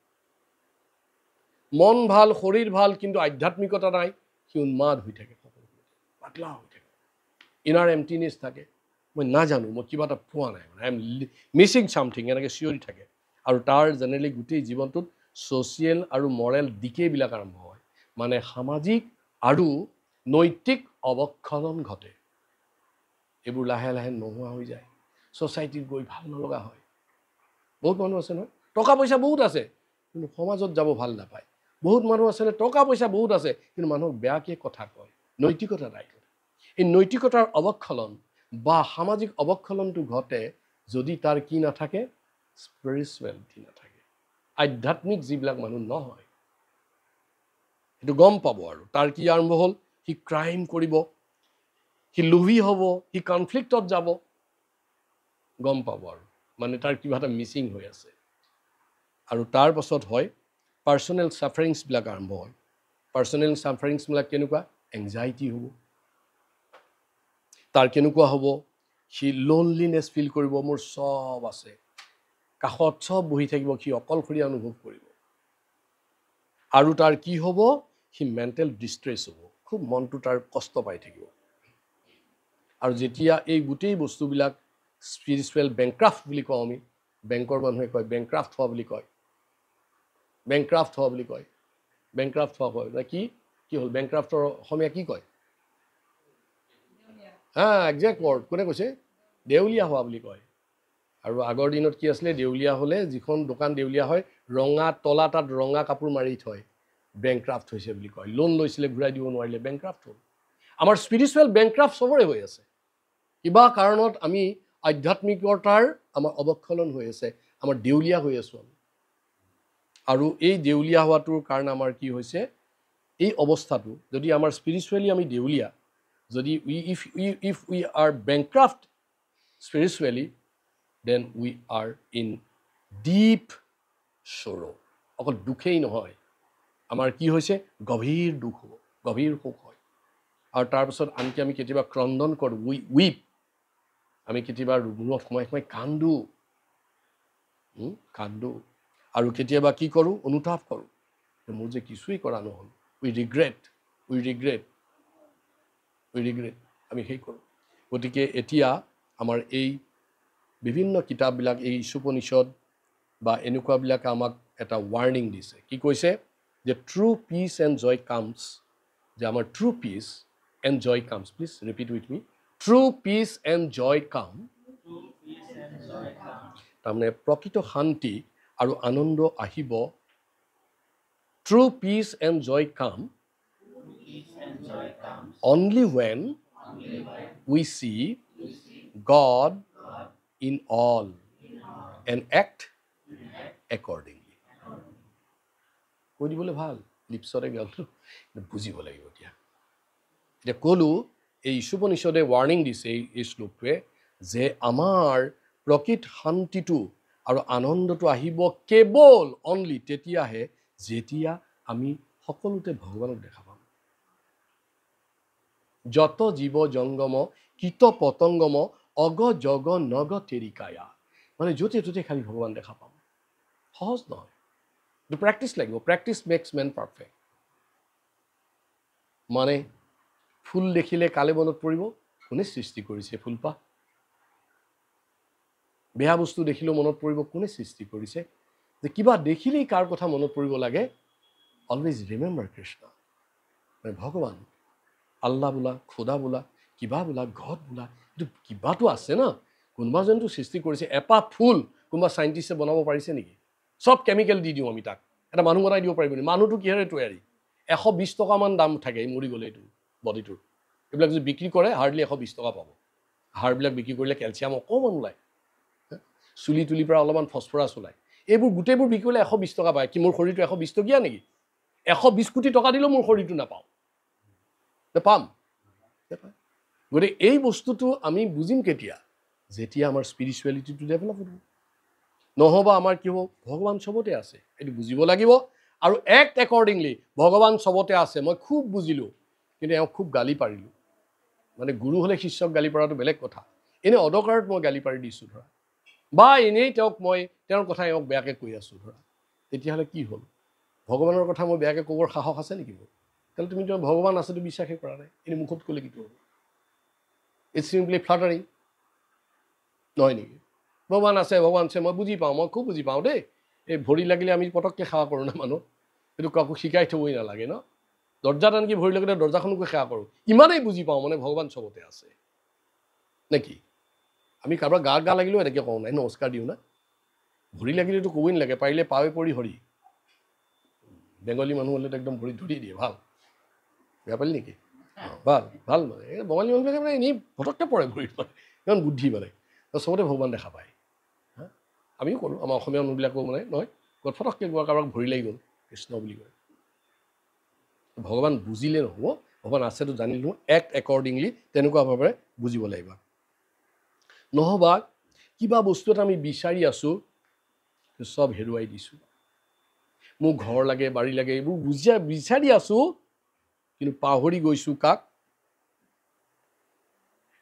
মন ভাল শৰীৰ ভাল কিন্তু আধ্যাত্মিকতা নাই সি উন্মাদ হৈ থাকে পাতলা হৈ থাকে ইনাৰ এমটিনেছ থাকে মই নাজানো মই কিবা এটা পোৱা নাই মানে আই এম মিছিং চামথিং এনেকৈ চিঞৰি থাকে আৰু তাৰ জেনেৰেলি গোটেই জীৱনটোত ছ'চিয়েল আৰু মৰেল দিকেইবিলাক আৰম্ভ হয় মানে সামাজিক আৰু নৈতিক অৱক্ষলন ঘটে এইবোৰ লাহে লাহে নোহোৱা হৈ যায় ছ'চাইটিত গৈ ভাল নলগা হয় বহুত মানুহ আছে নহয় টকা পইচা বহুত আছে কিন্তু সমাজত যাব ভাল নাপায় বহুত মানুহ আছে টকা পইচা বহুত আছে কিন্তু মানুহক বেয়াকৈ কথা কয় নৈতিকতা নাই এই নৈতিকতাৰ অৱক্ষলন বা সামাজিক অৱক্ষলনটো ঘটে যদি তাৰ কি নাথাকে স্পিৰিচুৱেলিটি নাথাকে আধ্যাত্মিক যিবিলাক মানুহ নহয় সেইটো গম পাব আৰু তাৰ কি আৰম্ভ হ'ল সি ক্ৰাইম কৰিব সি লোভী হ'ব সি কনফ্লিক্টত যাব গম পাব আৰু মানে তাৰ কিবা এটা মিচিং হৈ আছে আৰু তাৰ পাছত হয় পাৰ্চনেল ছাফাৰিংছবিলাক আৰম্ভ হয় পাৰ্চনেল ছাফাৰিংছবিলাক কেনেকুৱা এংজাইটি হ'ব তাৰ কেনেকুৱা হ'ব সি লোনলিনেছ ফিল কৰিব মোৰ চব আছে কাষত চব বহি থাকিব সি অকলশৰীয়া অনুভৱ কৰিব আৰু তাৰ কি হ'ব সি মেণ্টেল ডিষ্ট্ৰেছ হ'ব খুব মনটো তাৰ কষ্ট পাই থাকিব আৰু যেতিয়া এই গোটেই বস্তুবিলাক স্পিৰিচুৱেল বেংক্ৰাফ্ট বুলি কওঁ আমি বেংকৰ মানুহে কয় বেংক্ৰাফ্ট হোৱা বুলি কয় বেংক্ৰাফ্ট হোৱা বুলি কয় বেংক্ৰাফ্ট হোৱা কয় কি কি হ'ল বেংক্ৰাফ্টৰ অসমীয়া কি কয় একজেক্ট ৱৰ্ড কোনে কৈছে দেউলীয়া হোৱা বুলি কয় আৰু আগৰ দিনত কি আছিলে দেউলীয়া হ'লে যিখন দোকান দেউলীয়া হয় ৰঙা তলা তাত ৰঙা কাপোৰ মাৰি থয় বেংক্ৰাফ্ট হৈছে বুলি কয় লোন লৈছিলে ঘূৰাই দিব নোৱাৰিলে বেংক্ৰাফ্ট হ'ল আমাৰ স্পিৰিচুৱেল বেংক্ৰাফ্ট চবৰে হৈ আছে কিবা কাৰণত আমি আধ্যাত্মিকতাৰ আমাৰ অৱক্ষলন হৈ আছে, আমাৰ দেউলীয়া হৈ আছোঁ আমি। আৰু এই দেউলীয়া হোৱাটোৰ কাৰণে আমাৰ কি হৈছে, এই অৱস্থাটো যদি আমাৰ স্পিৰিচুৱেলি আমি দেউলীয়া, যদি if we are bankrupt spiritually, then we are in deep sorrow. অকল দুখেই নহয়, আমাৰ কি হৈছে, গভীৰ দুখ হ'ব, গভীৰ শোক হয়। আৰু তাৰপিছত আনকি আমি কেতিয়াবা ক্ৰন্দন কৰোঁ, উইপ, আমি কেতিয়াবা মূৰত সোমাই সোমাই কান্দো, আৰু কেতিয়াবা কি কৰোঁ, অনুতাপ কৰোঁ, মোৰ যে কিছুৱেই কৰা নহ'ল, উই ৰিগ্ৰেট, আমি সেই কৰোঁ। গতিকে এতিয়া আমাৰ এই বিভিন্ন কিতাপবিলাক, এই ঈশোপনিষদ বা এনেকুৱাবিলাকে আমাক এটা ৱাৰ্ণিং দিছে। কি কৈছে, যে true peace and joy comes, যে আমাৰ true peace and joy comes, please repeat with me, true peace and joy come, তাৰমানে প্ৰকৃত শান্তি আৰু আনন্দ আহিব, ট্ৰু পিচ এণ্ড জয় কাম only when we see God in all and act accordingly. কৈ দিবলৈ ভাল, লিপছতে গালটো বুজিব লাগিব। এতিয়া ক'লো, এই ঈশোপনিষদে ৱাৰ্ণিং দিছে এই শ্লোকটোৱে, যে আমাৰ প্ৰকৃত শান্তিটো আৰু আনন্দটো আহিব কেৱল অনলি তেতিয়াহে, যেতিয়া আমি সকলোতে ভগৱানক দেখা পাম। যত জীৱ জংগম কীট পতংগম অগ জগ নগ তেৰিকায়া, মানে য'তে ত'তে খালি ভগৱান দেখা পাম। সহজ নহয়, প্ৰেক্টিচ লাগিব, প্ৰেক্টিচ মেক্স মেন পাৰফেক্ট। মানে ফুল দেখিলে কালে মনত পৰিব, কোনে সৃষ্টি কৰিছে ফুলপাহ। বেয়া বস্তু দেখিলেও মনত পৰিব, কোনে সৃষ্টি কৰিছে। যে কিবা দেখিলেই কাৰ কথা মনত পৰিব লাগে, অলৱেজ ৰিমেম্বাৰ কৃষ্ণ, মানে ভগৱান, আল্লাহ বোলা, খোদা বোলা, কিবা বোলা, গড বোলা, এইটো কিবাটো আছে না, কোনোবা যেনটো সৃষ্টি কৰিছে। এপাহ ফুল কোনোবা চাইণ্টিষ্টে বনাব পাৰিছে নেকি? চব কেমিকেল দি দিওঁ আমি তাক, এটা মানুহ বনাই দিব পাৰিব নেকি? মানুহটো কিহেৰে তৈয়াৰী? 120 টকামান দাম থাকে মৰি গ'লে এইটো বডিটোৰ। এইবিলাক যদি বিক্ৰী কৰে হাৰ্ডলি 120 টকা পাব। হাড়বিলাক বিক্ৰী কৰিলে কেলছিয়াম অকণমান ওলায়, চুলি তুলিৰ পৰা অলপমান ফচফৰাছ ওলায়, এইবোৰ গোটেইবোৰ বিক্ৰী কৰিলে 120 টকা পায়। কি মোৰ শৰীৰটো 120 টকীয়া নেকি? 120 কোটি টকা দিলেও মোৰ শৰীৰটো নাপাওঁ, নাপাম। গতিকে এই বস্তুটো আমি বুজিম কেতিয়া? যেতিয়া আমাৰ স্পিৰিচুৱেলিটিটো ডেভেলপ হ'ব। নহ'বা আমাৰ কি হ'ব, ভগৱান চবতে আছে, এইটো বুজিব লাগিব। আৰু এক্ট একৰ্ডিংলি, ভগৱান চবতে আছে মই খুব বুজিলোঁ, কিন্তু এওঁক খুব গালি পাৰিলোঁ। মানে গুৰু হ'লে শিষ্যক গালি পৰাটো বেলেগ কথা, এনেই অদৰকাৰত মই গালি পাৰি দিছোঁ ধৰা, বা এনেই মই তেওঁৰ কথা এওঁক বেয়াকৈ কৈ আছোঁ ধৰা, তেতিয়াহ'লে কি হ'ল? ভগৱানৰ কথা মই বেয়াকৈ ক'বৰ সাহস আছে নেকি মোৰ? তাহলে তুমি তোমাৰ ভগৱান আছেতো বিশ্বাসেই কৰা নাই, এনেই মুখত ক'লে কি হ'ব? ইটছ চিম্পলি ফ্লাটাৰিং নহয় নেকি? ভগৱান আছে, ভগৱান আছে, মই বুজি পাওঁ, মই খুব বুজি পাওঁ দেই। এই ভৰি লাগিলে আমি পটককৈ সেৱা কৰোঁ না মানুহ, সেইটো কাকো শিকাই থ'বই নালাগে ন। দৰ্জাত আনকি ভৰি লাগিলে দৰ্জাখনকো সেৱা কৰোঁ, ইমানেই বুজি পাওঁ মানে ভগৱান চবতে আছে নেকি? আমি কাৰোবাৰ গা লাগিলেও এনেকৈ কওঁ নাই, নমস্কাৰ দিওঁ না। ভৰি লাগিলেতো ক'বই নালাগে, পাৰিলে পাৱে পৰি হৰি। বেংগলী মানুহ হ'লেতো একদম ভৰিত ধৰি দিয়ে, ভাল। বেয়া পালি নেকি? ভাল ভাল, মানে এই বঙালী মানুহবিলাকে মানে এনেই পটককৈ পৰে ভৰিত, মানে ইমান বুদ্ধি, মানে চবতে ভগৱান দেখা পায়। আমিও কৰোঁ, আমাৰ অসমীয়া মানুহবিলাকো মানে নহয়, ফটককৈ কাৰোবাক ভৰি লাগি গ'ল, কৃষ্ণ বুলি কয়। ভগৱান বুজিলে নহ'ব, ভগৱান আছেতো জানিলোঁ, এক্ট একৰ্ডিংলি তেনেকুৱাভাৱে বুজিব লাগিব। নহ'বা কিবা বস্তু এটা আমি বিচাৰি আছোঁ, চব হেৰুৱাই দিছোঁ। মোক ঘৰ লাগে, বাৰী লাগে, এইবোৰ বিচাৰি আছোঁ, কিন্তু পাহৰি গৈছোঁ কাক?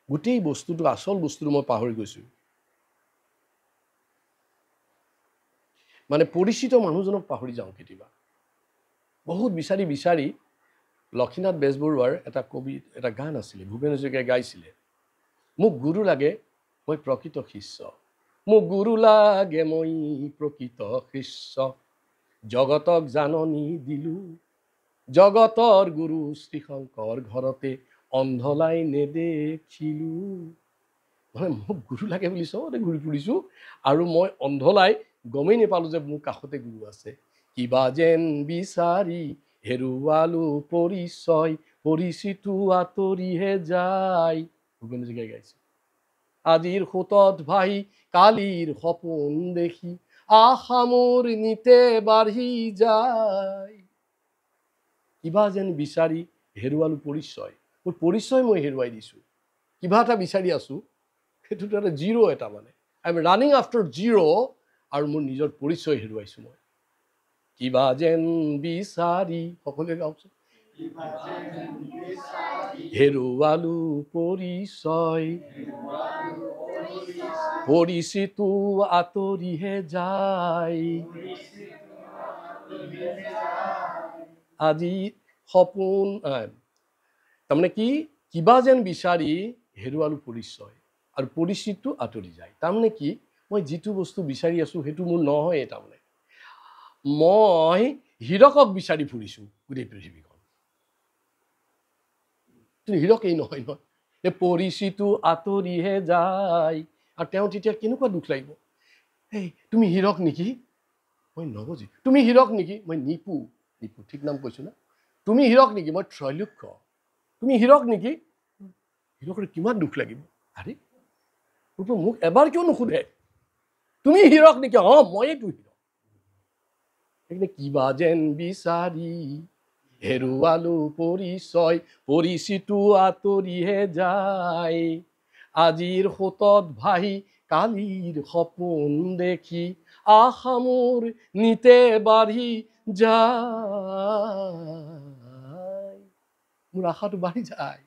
গোটেই বস্তুটো, আচল বস্তুটো মই পাহৰি গৈছোঁ। মানে পৰিচিত মানুহজনক পাহৰি যাওঁ কেতিয়াবা। বহুত বিচাৰি বিচাৰি লক্ষ্মীনাথ বেজবৰুৱাৰ এটা গান আছিলে, ভূপেন হাজৰিকাই গাইছিলে, মোক গুৰু লাগে মই প্ৰকৃত শিষ্য, মোক গুৰু লাগে মই প্ৰকৃত শিষ্য, জগতক জাননী দিলো, জগতৰ গুৰু শ্ৰীশংকৰ ঘৰতে অন্ধলাই নেদেখিলোঁ। মানে মোক গুৰু লাগে বুলি চবতে ঘূৰি ফুৰিছোঁ, আৰু মই অন্ধলাই গমেই নাপালোঁ যে মোৰ কাষতে গুৰু আছে। কিবা যেন বিচাৰি হেৰুৱালো পৰিচয়, পৰিচিতো আঁতৰিহে যায়, ভূপেন হাজৰিকাই গাইছে। আজিৰ সোঁতত ভাহি কালিৰ সপোন দেখি আশা মোৰ নিতে বাঢ়ি যায়। কিবা যেন বিচাৰি হেৰুৱালো পৰিচয়, মোৰ পৰিচয় মই হেৰুৱাই দিছোঁ। কিবা এটা বিচাৰি আছোঁ, সেইটোতো এটা জিৰ' এটা মানে I am running after zero' আৰু মোৰ নিজৰ পৰিচয় হেৰুৱাইছোঁ মই। কিবা যেন বিচাৰি, সকলোৱে গাওকচোন। হেৰুৱালো পৰিচয়, পৰিচিতো আঁতৰিহে যায়। আজি সপোন তাৰমানে কি, কিবা যেন বিচাৰি হেৰুৱালো পৰিচয় আৰু পৰিচিতটো আঁতৰি যায়। তাৰমানে কি, মই যিটো বস্তু বিচাৰি আছোঁ সেইটো মোৰ নহয়। তাৰমানে মই হীৰকক বিচাৰি ফুৰিছোঁ গোটেই পৃথিৱীখন, হীৰক এই নহয় নহয়, এই পৰিচিতটো আঁতৰিহে যায়। আৰু তেওঁ তেতিয়া কেনেকুৱা দুখ লাগিব, এই তুমি হীৰক নেকি, মই নবজি। তুমি হীৰক নেকি, মই নিপু। নিপু ঠিক নাম কৈছোঁ না। তুমি হীৰক নেকি, মই ত্ৰৈলোক্য। তুমি হীৰক নেকি, হীৰকৰ কিমান দুখ লাগিব। আৰে মোক এবাৰ কিয় নুসুধে, তুমি হীৰক নেকি, মইতো হীৰক। কিবা যেন বিচাৰি হেৰুৱালো পৰিচয়, পৰিচিতো আঁতৰিহে যায়। আজিৰ সোঁতত ভাহি কালিৰ সপোন দেখি আশা মোৰ নিতে বাঢ়ি যায়। মোৰ আশাটো বাঢ়ি যায়,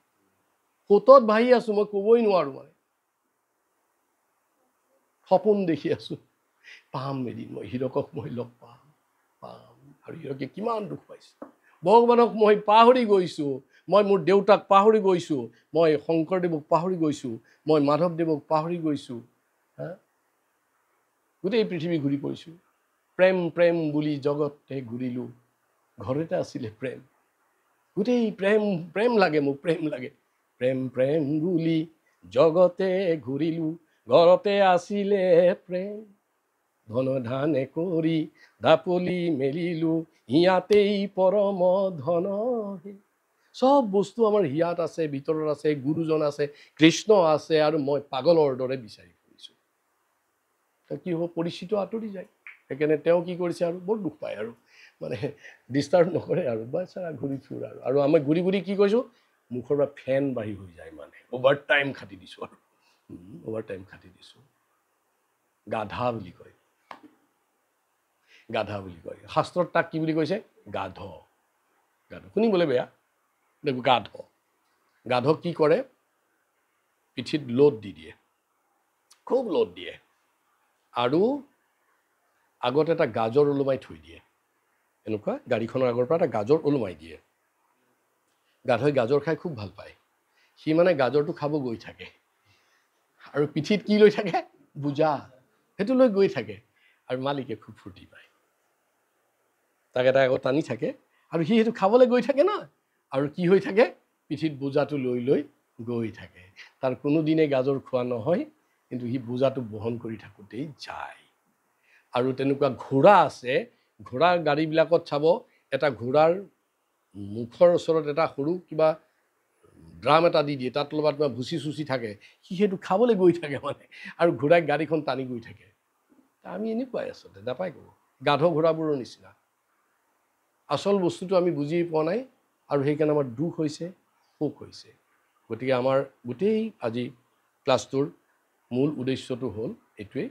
সোঁতত ভাহি আছো, মই ক'বই নোৱাৰো মানে। সপোন দেখি আছো, পাম এদিন মই হীৰকক, মই লগ পাম। আৰু হীৰকে কিমান দুখ পাইছে। ভগৱানক মই পাহৰি গৈছো, মই মোৰ দেউতাক পাহৰি গৈছো, মই শংকৰদেৱক পাহৰি গৈছো, মই মাধৱদেৱক পাহৰি গৈছো। গোটেই পৃথিৱী ঘূৰি পৰিছো, প্ৰেম প্ৰেম বুলি জগতে ঘূৰিলো, ঘৰতে আছিলে প্ৰেম। গোটেই প্ৰেম প্ৰেম লাগে মোক, প্ৰেম লাগে। প্ৰেম প্ৰেম বুলি জগতে ঘূৰিলো, ঘৰতে আছিলে প্ৰেম। ধন ধানে কৰি দাপলি মেলিলো, হিয়াতেই পৰম ধন। চব বস্তু আমাৰ হিয়াত আছে, ভিতৰত আছে, গুৰুজন আছে, কৃষ্ণ আছে, আৰু মই পাগলৰ দৰে বিচাৰি ফুৰিছো। কি হ'ব, পৰিচিত আঁতৰি যায়। সেইকাৰণে তেওঁ কি কৰিছে, আৰু বৰ দুখ পায়, আৰু মানে ডিষ্টাৰ্ব নকৰে আৰু বাচ্চাৰা ঘূৰি ফুৰ। আৰু আমি ঘূৰি ঘূৰি কি কৈছোঁ, মুখৰ পৰা ফেন বাঢ়ি হৈ যায়, মানে অভাৰ টাইম খাটি দিছোঁ। আৰু অভাৰ টাইম খাটি দিছোঁ। গাধা বুলি কয়, গাধা বুলি কয় শাস্ত্ৰত। তাক কি বুলি কৈছে, গাধ। গাধ শুনিবলৈ বেয়া, গাধ। গাধক কি কৰে, পিঠিত লোড দি দিয়ে, খুব লোড দিয়ে, আৰু আগত এটা গাজৰ ওলোমাই থৈ দিয়ে। এনেকুৱা গাড়ীখনৰ আগৰ পৰা এটা গাজৰ ওলোমাই দিয়ে। গাধই গাজৰ খাই খুব ভাল পায়। সি মানে গাজৰটো খাব গৈ থাকে, আৰু পিঠিত কি লৈ থাকে, বোজা, সেইটো লৈ গৈ থাকে। আৰু মালিকে খুব ফূৰ্তি পায়, তাক এটা আগত টানি থাকে, আৰু সি সেইটো খাবলৈ গৈ থাকে ন, আৰু কি হৈ থাকে, পিঠিত বোজাটো লৈ লৈ গৈ থাকে। তাৰ কোনোদিনে গাজৰ খোৱা নহয়, কিন্তু সি বোজাটো বহন কৰি থাকোঁতেই যায়। আৰু তেনেকুৱা ঘোঁৰা আছে, ঘোঁৰাৰ গাড়ীবিলাকত চাব, এটা ঘোঁৰাৰ মুখৰ ওচৰত এটা সৰু কিবা ড্ৰাম এটা দি দিয়ে, তাত লগত কিবা ভুচি চুচি থাকে, সি সেইটো খাবলৈ গৈ থাকে মানে, আৰু ঘোঁৰাই গাড়ীখন টানি গৈ থাকে। আমি এনেকুৱাই আচলতে, নাপায় ক'ব, গাধ ঘোঁৰাবোৰৰ নিচিনা। আচল বস্তুটো আমি বুজি পোৱা নাই, আৰু সেইকাৰণে আমাৰ দুখ হৈছে, সুখ হৈছে। গতিকে আমাৰ গোটেই আজি ক্লাছটোৰ মূল উদ্দেশ্যটো হ'ল এইটোৱেই,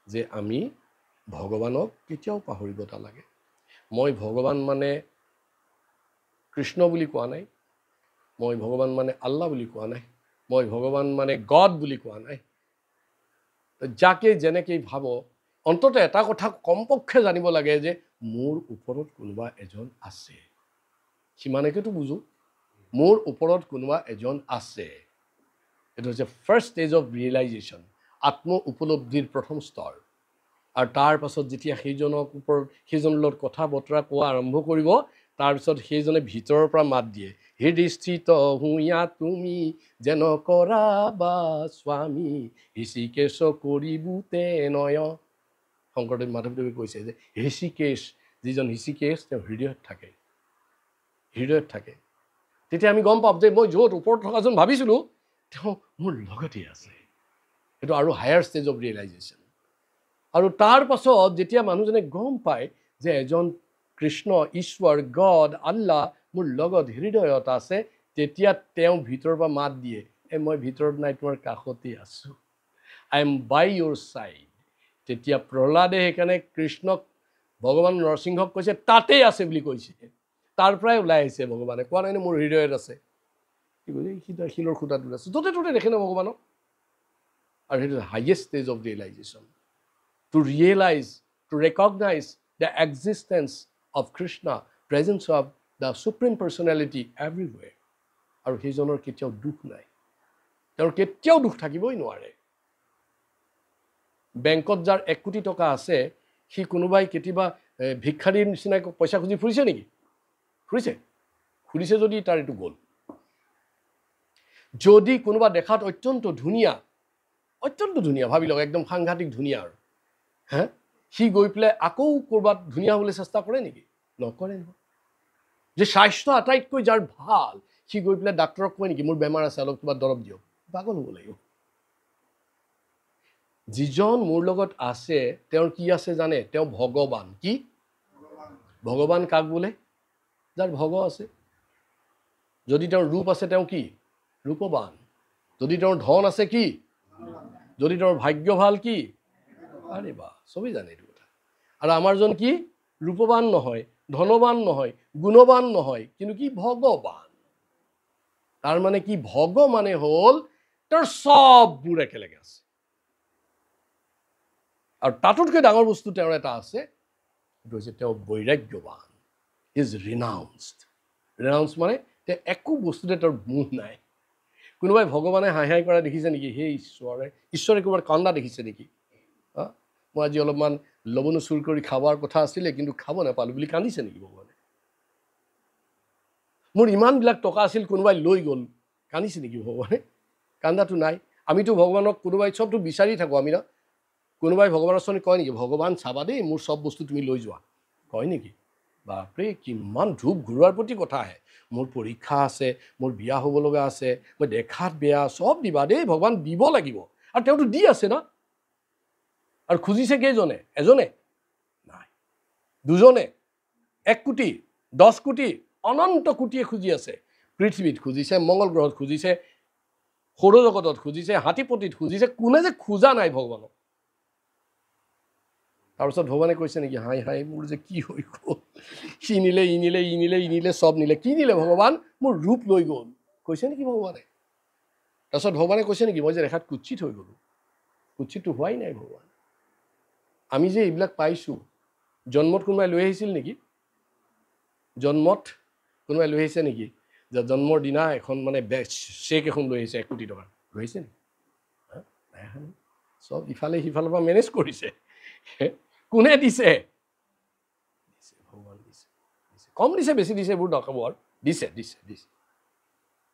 যে আমি ভগৱানক কেতিয়াও পাহৰিব নালাগে। মই ভগৱান মানে কৃষ্ণ বুলি কোৱা নাই, মই ভগৱান মানে আল্লাহ বুলি কোৱা নাই, মই ভগৱান মানে গড বুলি কোৱা নাই। যাকে যেনেকেই ভাব, অন্তত এটা কথা কমপক্ষে জানিব লাগে, যে মোৰ ওপৰত কোনোবা এজন আছে। সিমানেকেতো বুজো, মোৰ ওপৰত কোনোবা এজন আছে। এইটো হৈছে ফাৰ্ষ্ট ষ্টেজ অফ ৰিয়েলাইজেশ্যন, আত্ম উপলব্ধিৰ প্ৰথম স্তৰ। আৰু তাৰ পাছত যেতিয়া সেইজনৰ ওপৰত, সেইজনৰ লগত কথা বতৰা কোৱা আৰম্ভ কৰিব, তাৰপিছত সেইজনে ভিতৰৰ পৰা মাত দিয়ে, হৃদস্থিত হুঞা তুমি যেন কৰা বা স্বামী, ঋষিকেশ কৰিবুতে নয়। শংকৰদেৱ মাধৱদেৱে কৈছে যে ঋষিকেশ, যিজন ঋষিকেশ, তেওঁ হৃদয়ত থাকে, হৃদয়ত থাকে। তেতিয়া আমি গম পাম যে মই য'ত ওপৰত থকাজন ভাবিছিলোঁ, তেওঁ মোৰ লগতে আছে। সেইটো আৰু হায়াৰ ষ্টেজ অফ ৰিয়েলাইজেশ্যন আৰু তাৰ পাছত যেতিয়া মানুহজনে গম পায় যে এজন কৃষ্ণ ঈশ্বৰ গড আল্লাহ মোৰ লগত হৃদয়ত আছে তেতিয়া তেওঁ ভিতৰৰ পৰা মাত দিয়ে মই ভিতৰত নাই তোমাৰ কাষতে আছোঁ I am by your side তেতিয়া প্ৰহ্লাদে সেইকাৰণে কৃষ্ণক ভগৱান নৰসিংহক কৈছে তাতেই আছে বুলি কৈছে তাৰ পৰাই ওলাই আহিছে ভগৱানে কোৱা নাই মোৰ হৃদয়ত আছে কি কৈছে শিলৰ খুঁটাত ওলাইছে য'তে ত'তে দেখে ন ভগৱানক আৰু সেইটো highest stage of realization to realize to recognize the existence of Krishna presence of the supreme personality everywhere আৰু সেইজনৰ কেতিয়াও দুখ নাই তেওঁৰ কেতিয়াও দুখ থাকিবই নোৱাৰে বেংকত যাৰ 1 কোটি টকা আছে সি কোনোবাই কেতিয়াবা ভিক্ষাৰীৰ নিচিনাই পইচা খুজি ফুৰিছে নেকি ফুৰিছে যদি তাৰ এইটো গ'ল যদি কোনোবা দেখাত অত্যন্ত ধুনীয়া ভাবি লওক একদম সাংঘাতিক ধুনীয়া আৰু হা সি গৈ পেলাই আকৌ ক'ৰবাত ধুনীয়া হ'বলৈ চেষ্টা কৰে নেকি নকৰে নহয় যে স্বাস্থ্য আটাইতকৈ যাৰ ভাল সি গৈ পেলাই ডাক্তৰক কয় নেকি মোৰ বেমাৰ আছে অলপ কিবা দৰৱ দিয়ক পাগল হ'ব লাগিব যিজন মোৰ লগত আছে তেওঁৰ কি আছে জানে তেওঁ ভগৱান কি ভগৱান কাক বোলে যাৰ ভগ আছে যদি তেওঁৰ ৰূপ আছে তেওঁ কি ৰূপৱান যদি তেওঁৰ ধন আছে কি যদি তেওঁৰ ভাগ্য ভাল কি আৰে বা সবেই জানে এইটো কথা আৰু আমাৰজন কি ৰূপৱান নহয় ধনৱান নহয় গুণৱান নহয় কিন্তু কি ভগৱান তাৰ মানে কি ভগ মানে হ'ল তেওঁৰ সববোৰ একেলগে আছে আৰু তাতোতকৈ ডাঙৰ বস্তু তেওঁৰ এটা আছে সেইটো হৈছে তেওঁ বৈৰাগ্যৱান ইজ ৰিনাউন্স মানে তেওঁ একো বস্তুতে তেওঁৰ মোহ নাই কোনোবাই ভগৱানে হাঁহি কৰা দেখিছে নেকি হে ঈশ্বৰে ক'ৰবাত কান্দা দেখিছে নেকি মই আজি অলপমান লৱণো চুৰ কৰি খাবৰ কথা আছিলে কিন্তু খাব নাপালোঁ বুলি কান্দিছে নেকি ভগৱানে মোৰ ইমানবিলাক টকা আছিল কোনোবাই লৈ গ'ল কান্দিছে নেকি ভগৱানে কান্দাটো নাই আমিতো ভগৱানক কোনোবাই চবটো বিচাৰি থাকোঁ আমি ন কোনোবাই ভগৱানৰ ওচৰত কয় নেকি ভগৱান চাবা দেই মোৰ চব বস্তু তুমি লৈ যোৱা কয় নেকি বাপৰে কিমান ধূপ ঘূৰোৱাৰ প্ৰতি কথা আহে মোৰ পৰীক্ষা আছে মোৰ বিয়া হ'ব লগা আছে মই দেখাত বেয়া চব দিবা দেই ভগৱান দিব লাগিব আৰু তেওঁতো দি আছে ন আৰু খুজিছে কেইজনে এজনে নাই দুজনে 1 কোটি 10 কোটি অনন্ত কোটিয়ে খুজি আছে পৃথিৱীত খুজিছে মংগল গ্ৰহত খুজিছে সৌৰজগতত খুজিছে হাতীপতিত খুজিছে কোনে যে খোজা নাই ভগৱানক তাৰপিছত ভগৱানে কৈছে নেকি হাই মোৰ যে কি হৈ গ'ল সি নিলে ই নিলে চব নিলে কি নিলে ভগৱান মোৰ ৰূপ লৈ গ'ল কৈছে নেকি ভগৱানে তাৰপিছত ভগৱানে কৈছে নেকি মই যে ৰেখাত কুৎসিত হৈ গ'লোঁ কুৎসিতটো হোৱাই নাই ভগৱান আমি যে এইবিলাক পাইছোঁ জন্মত কোনোবাই লৈ আহিছিল নেকি জন্মত কোনোবাই লৈ আহিছে নেকি যে জন্মৰ দিনা এখন মানে চেক এখন লৈ আহিছে 1 কোটি টকা লৈ আহিছে নেকি চব ইফালে সিফালৰ পৰা মেনেজ কৰিছে কোনে দিছে ভগৱান দিছে কম দিছে বেছি দিছে এইবোৰ নক'ব আৰু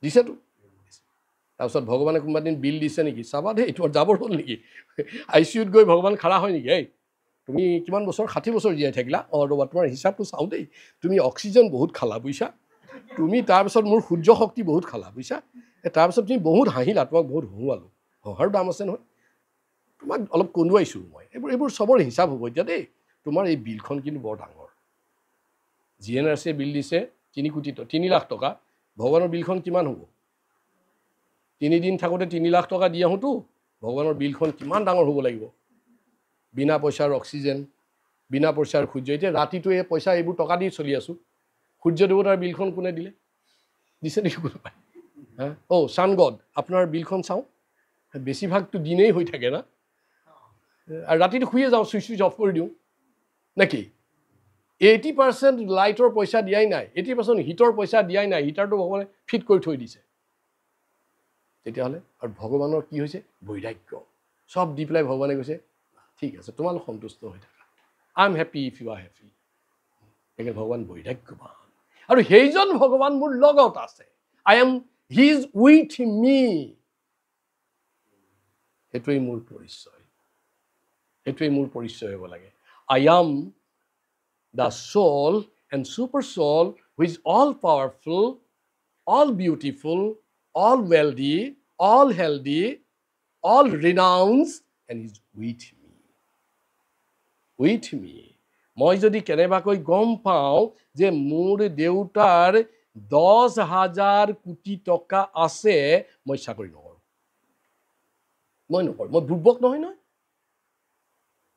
দিছেতো তাৰপিছত ভগৱানে কোনোবা দিন বিল দিছে নেকি চাবা দেই এইটো যাবৰ হ'ল নেকি ICUত গৈ ভগৱান খাৰা হয় নেকি তুমি কিমান বছৰ 60 বছৰ জীয়াই থাকিলা ৰ'বা তোমাৰ হিচাপটো চাওঁ দেই তুমি অক্সিজেন বহুত খালা বুজিছা তুমি তাৰপিছত মোৰ সূৰ্য শক্তি বহুত খালা বুজিছা তাৰপিছত তুমি বহুত হাঁহিলা তোমাক বহুত হহুৱালোঁ হহাৰো দাম আছে নহয় তোমাক অলপ কন্দুৱাইছোঁ মই এইবোৰ চবৰ হিচাপ হ'ব এতিয়া দেই তোমাৰ এই বিলখন কিন্তু বৰ ডাঙৰ GNRC বিল দিছে 3 লাখ টকা ভগৱানৰ বিলখন কিমান হ'ব 3 দিন থাকোঁতে 3 লাখ টকা দি আহোঁতো ভগৱানৰ বিলখন কিমান ডাঙৰ হ'ব লাগিব বিনা পইচাৰ অক্সিজেন বিনা পইচাৰ সূৰ্য এতিয়া ৰাতিটো এই পইচা এইবোৰ টকা দি চলি আছোঁ সূৰ্য দেৱতাৰ বিলখন কোনে দিছে নেকি কোনোবাই ছান গড আপোনাৰ বিলখন চাওঁ বেছিভাগটো দিনেই হৈ থাকে না আৰু ৰাতিটো শুয়ে যাওঁ চুইচ অফ কৰি দিওঁ নেকি 80% লাইটৰ পইচা দিয়াই নাই 80% হিটৰ পইচা দিয়াই নাই হিটাৰটো ভগৱানে ফিট কৰি থৈ দিছে তেতিয়াহ'লে আৰু ভগৱানৰ কি হৈছে বৈৰাগ্য চব দি পেলাই ভগৱানে কৈছে ঠিক আছে তোমালোক সন্তুষ্ট হৈ থাকা I am happy if you are happy সেইকাৰণে ভগৱান বৈৰাগ্যৱান আৰু সেইজন ভগৱান মোৰ লগত আছে হি ইজ উইথ মি সেইটোৱেই মোৰ পৰিচয় হ'ব লাগে I am the soul and super soul who is all powerful, all beautiful, all wealthy, all healthy, all renounced and he's with me. With me. মই যদি কেনেবাকৈ গম পাওঁ যে মোৰ দেউতাৰ 10,000 কোটি টকা আছে, মই চাকৰি নকৰোঁ। মই নকৰোঁ। মই বুৰ্বক নহয় নহয়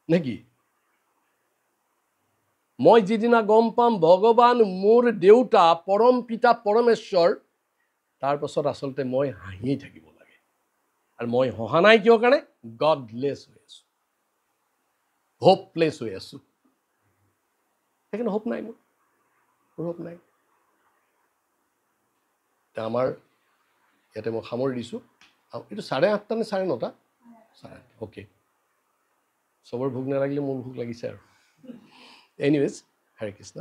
নেকি? মই যিদিনা গম পাম ভগৱান মোৰ দেউতা পৰম পিতা পৰমেশ্বৰ, তাৰ পাছত আচলতে মই হাঁহিয়ে থাকিব লাগে। আৰু মই হহা নাই কিয় কাৰণে? গডলেছ হৈ আছো, হোপলেছ হৈ আছো। সেইকাৰণে হোপ নাই, মোৰ হোপ নাই। আমাৰ ইয়াতে মই সামৰি দিছোঁ। এইটো 8:30 নে 9:30? 8:30। অ'কে, চবৰ ভোক নালাগিলে মোৰ ভোক লাগিছে আৰু। এনিৱেজ, হৰে কৃষ্ণ।